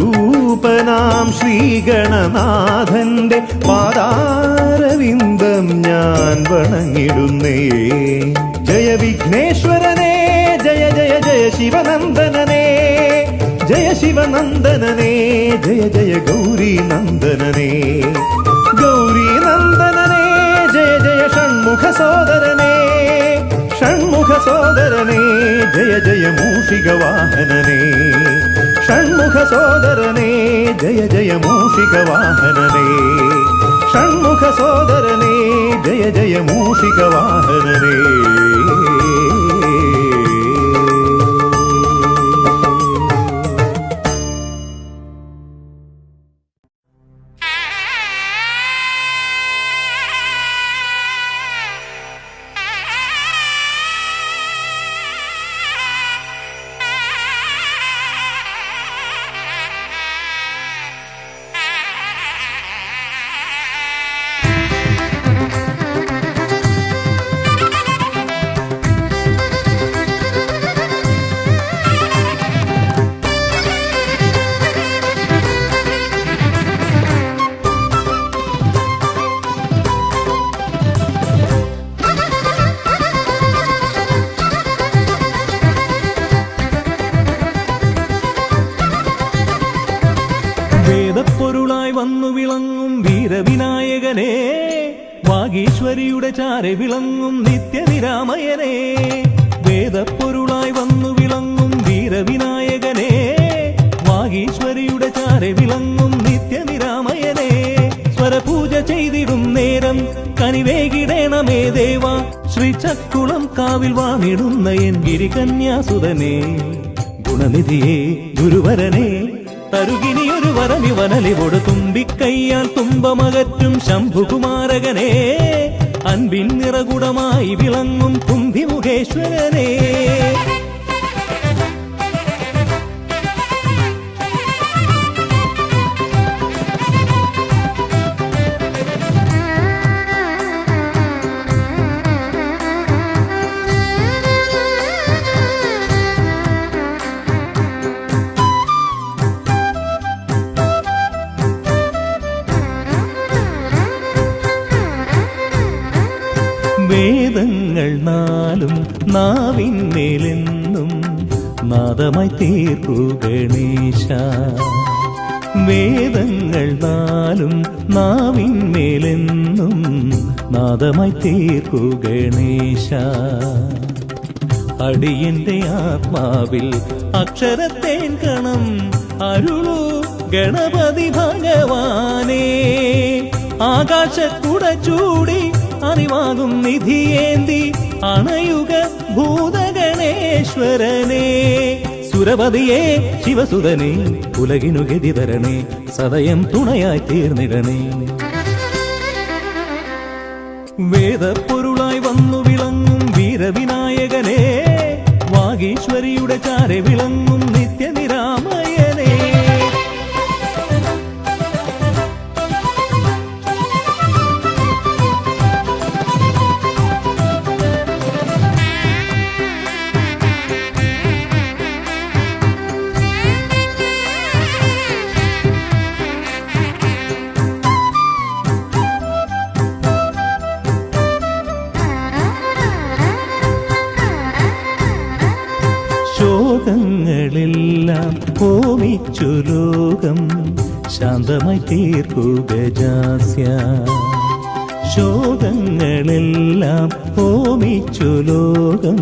A: ഓംകാരരൂപനാം ശ്രീഗണനാഥന്റെ പാദാരവിന്ദം ഞാൻ വണങ്ങിടുന്നേ ജയ വിഘ്നേശ്വരനേ ജയ ജയ ജയ ശിവനന്ദനനേ ജയ ശിവനന്ദനനേ ജയ ജയ ഗൗരി നന്ദനനേ ഗൗരി നന്ദനനേ ജയ ജയ ഷൺമുഖ സോദരനേ ഷൺമുഖ സോദരനേ ജയ ജയ മൂഷിക വാഹനനേ ഷൺമുഖ സോദരനേ ജയ ജയ മൂഷിക വാഹനനേ ഷൺമുഖ സോദരനേ ജയ ജയ മൂഷിക വാഹനനേ
C: വേദപ്പൊരുളായി വന്നു വിളങ്ങും വീരവിനായകനെ വാഗീശ്വരിയുടെ ചാരെ വിളങ്ങും നിത്യനിരാമയനെ വേദപ്പൊരുളായി വന്നു വിളങ്ങും വീരവിനായകനെ വാഗീശ്വരിയുടെ ചാരെ വിളങ്ങും നിത്യനിരാമയനെ സ്വരപൂജ ചെയ്തിടും നേരം കനിവേകിടേണമേ ദേവ ശ്രീചക്കുളം കാവിൽ വാണിടുന്ന എൻ ഗിരികന്യാസുതനെ ഗുണനിധിയെ ഗുരുവരനെ തരുകിനിയൊരു വരമിവനലിവോട് തുമ്പിക്കയ്യാൽ തുമ്പമകറ്റും ശംഭുകുമാരകനെ അൻപിൻ നിറകുടമായി വിളങ്ങും കുന്തിമുഖേശ്വരനെ വേദങ്ങൾ നാലും നാവിന്മേലെന്നും നാദമായി തീർക്കൂ ഗണേശ വേദങ്ങൾ നാലും നാവിന്മേലെന്നും നാദമായി തീർക്കൂ ഗണേശ അടിയന്റെ ആത്മാവിൽ അക്ഷരത്തേൻ കണം അരുളൂ ഗണപതി ഭഗവാനേ ആകാശക്കുട ചൂടി അറിവാകും നിധിയേന്തി അണയുക ഭൂതഗണേശ്വരനെ സുരപതിയെ ശിവസുതനെ ഉലകിനു ഗതി തരണേ സദയം തുണയായി തീർന്നിടണേ വേദപ്പൊരുളായി വന്നു വിളങ്ങും വീരവിനായകനെ വാഗീശ്വരിയുടെ ചാരെ വിളങ്ങും നിത്യനിരാമയനെ ശോകങ്ങളിൽ ഹോമിച്ചു ലോകം ശാന്തമായി തീർക്കൂ ഗജാസ്യ. ശോകങ്ങളെല്ലാം ഹോമിച്ചു ലോകം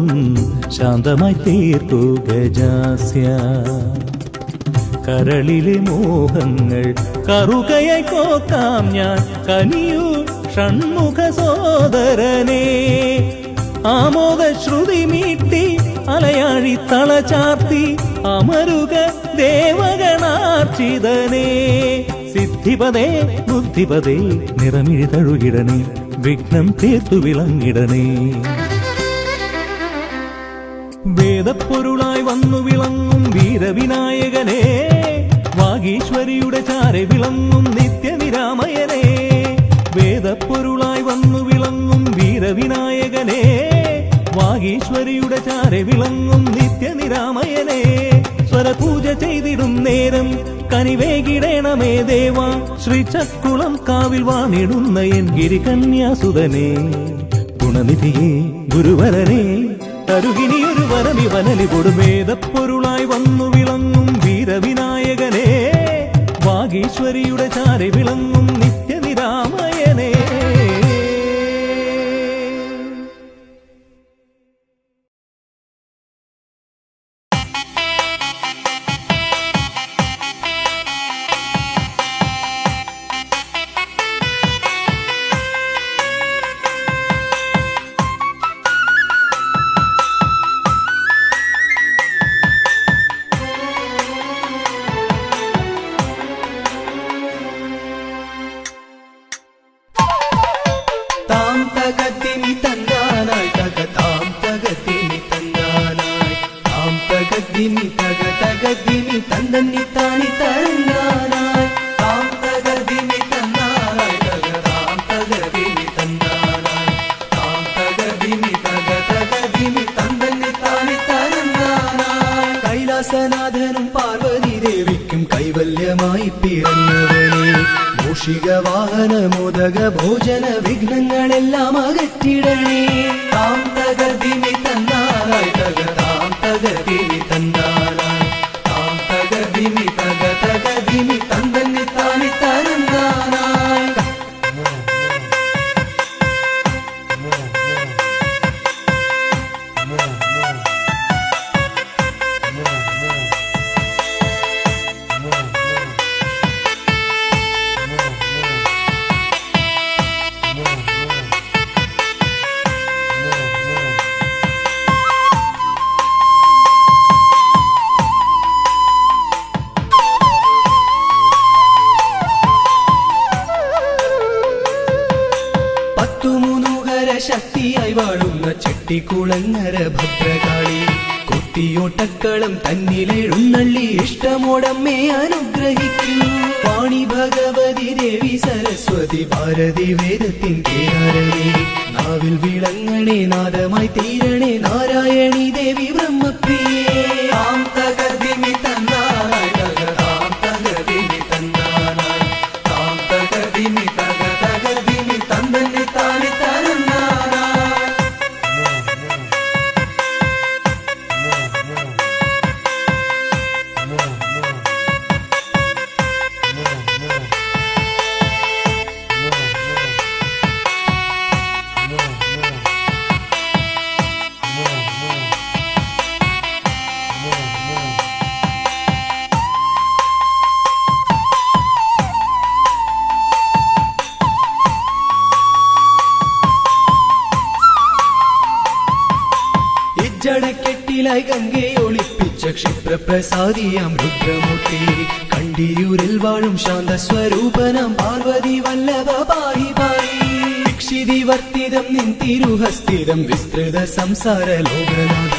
C: ശാന്തമായി തീർക്കൂ ഗജാസ്യ. കരളിലെ മോഹങ്ങൾ കറുകയായി കോക്കാം ഞാൻ കനിയൂ ഷൺമുഖ സോദരനെ. ആമോദ ശ്രുതി മീട്ടി അലയാഴി തളചാർത്തി അമരുക ദേവഗണാർച്ചിതനേ. സിദ്ധിപദേ ബുദ്ധിപദേ നിറമിഴി തഴുകിടണേ, വിഘ്നം തീർത്തു വിളങ്ങിടണേ. വേദപ്പൊരുളായി വന്നു വിളങ്ങും വീരവിനായകനെ, വാഗീശ്വരിയുടെ ചാരെ വിളങ്ങും നിത്യനിരാമയനെ. വേദപ്പൊരുളായി വന്നു വിളങ്ങും വീരവിനായകനെ, വാഗീശ്വരിയുടെ ചാരെ വിളങ്ങും നിത്യനിരാമയനെ. സ്വരപൂജ ചെയ്തിടും നേരം കനിവേകിടേണമേ ദേവ. ശ്രീചക്കുളം കാവിൽ വാണിടുന്ന എൻ ഗിരികന്യാസുതനെ. ഗുണനിധിയെ ഗുരുവരനെ തരുകിനിയൊരു വരമിവനലി കൊടുമേദപ്പൊരുളായി വന്നു വിളങ്ങും വീരവിനായകനെ, വാഗീശ്വരിയുടെ ചാരെ വിളങ്ങും നിത്യനിരാമയനെ.
F: കൈലാസനാഥനും പാർവതി ദേവിക്കും കൈവല്യമായി പിറന്നവനെ. മൂഷിക വാഹന മോദക ഭോജന വിഘ്നങ്ങളെല്ലാം അകറ്റിടണേ. താം തകർദിമി തന്നാലായി തകതാം തകർദിമി തന്നാലായി താം തകർദിമി തകതകദിമി തന്തന്നി താനി തരന്നാനായി. ശക്തിയായി വാഴുന്ന ചെട്ടിക്കുളങ്ങര ഭദ്രകാളി, കുത്തിയോട്ടക്കളം തന്നിലെഴുന്നള്ളി ഇഷ്ടമോടമ്മേ അനുഗ്രഹിക്കൂ. വാണി ഭഗവതി ദേവി സരസ്വതി ഭാരതി വേദത്തിൻ കേരളേ. നാവിൽ വിളങ്ങണേ നാദമായി തീരണേ നാരായണി ദേവി ബ്രഹ്മപ്രിയേ. താം തകർദിമി തന്നാലായി തകതാം തകർദിമി തന്നാലായി താം തകർദിമി തകതകദിമി തന്തന്നി താനി തരന്നാനായി. ജടക്കെട്ടിലായി ഗംഗയെ ഒളിപ്പിച്ച ക്ഷിപ്രപ്രസാദിയാം രുദ്രമൂർത്തി, കണ്ടിയൂരിൽ വാഴും ശാന്തസ്വരൂപനാം പാർവതി വല്ലഭ പാഹി പാഹി. ദീക്ഷിതിവർത്തിതം നിൻ തിരുഹസ്തിതം വിസ്തൃത സംസാര ലോകനാഥ.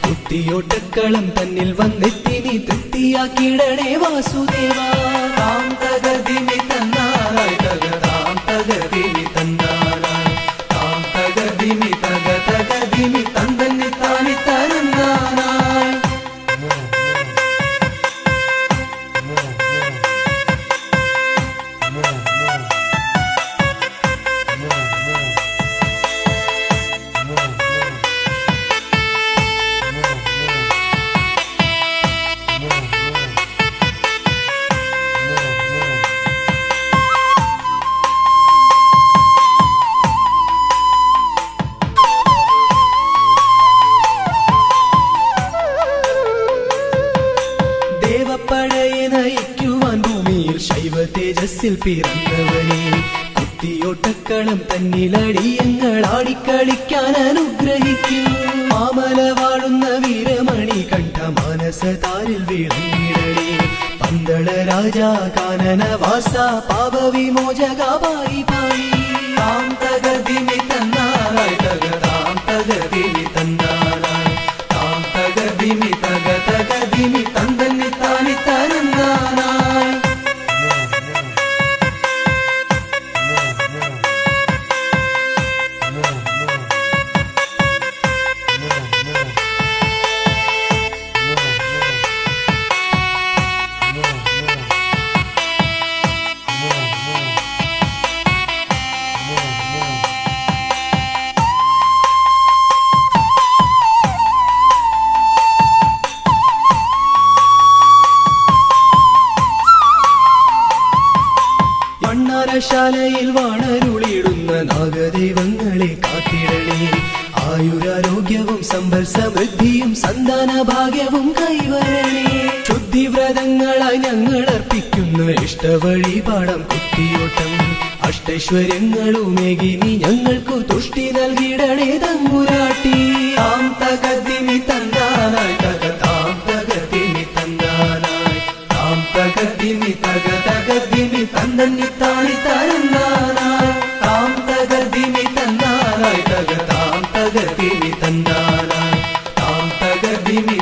F: കുത്തിയോട്ടക്കളം തന്നിൽ വന്നെത്തി നീ തൃപ്തിയാക്കിടണേ വാസുദേവ. താം തകർദിമി തന്നാലായി തകതാം തകർദിമി തന്നാലായി താം തകർദിമി തകതകദിമി തന്തന്നി താനി തരന്നാനായി. പടയെ നയിക്കുവാൻ ഭൂമിയിൽ ശൈവ തേജസ്സിൽ പിറന്നവനെ കുത്തിയോട്ടക്കളം തന്നിലടിയങ്ങൾ ആടിക്കളിക്കാൻ അനുഗ്രഹിക്കും മാമല വാഴുന്ന വീരമണി കണ്ഠ മാനസതാരിൽ വിളങ്ങിടണേ പന്തള രാജാ കാനന വാസ പാപവിമോചക പായി പായി താം തകതിമി തന്നാറായി തകതാം തകതിമി തന്നാറായി താം തകതിമി തകതിമി തന്തന്നി താനി തരന്നാനായി ശാലയിൽ വാണരുളിടുന്ന നാഗദൈവങ്ങളെ കാത്തിടണേ ആയുരാരോഗ്യവും സമ്പൽ സമൃദ്ധിയും സന്താന ഭാഗ്യവും കൈവരണേ ശുദ്ധിവ്രതങ്ങളായി ഞങ്ങൾ അർപ്പിക്കുന്ന ഇഷ്ടവഴിപാടം കുത്തിയോട്ടം അഷ്ടൈശ്വര്യങ്ങളുമേകി നീ ഞങ്ങൾക്കു തുഷ്ടി നൽകിടണേ തമ്പുരാട്ടി താം തകതിമി തന്നാനായി താം തകതിമി തന്നാനായി താം തകതിമി തകതിമി തന്തന്നി താണി തരന്നാനായി താം തകതിമി തന്നാനായി താം തകതിമി തന്നാനായി താം തകതിമി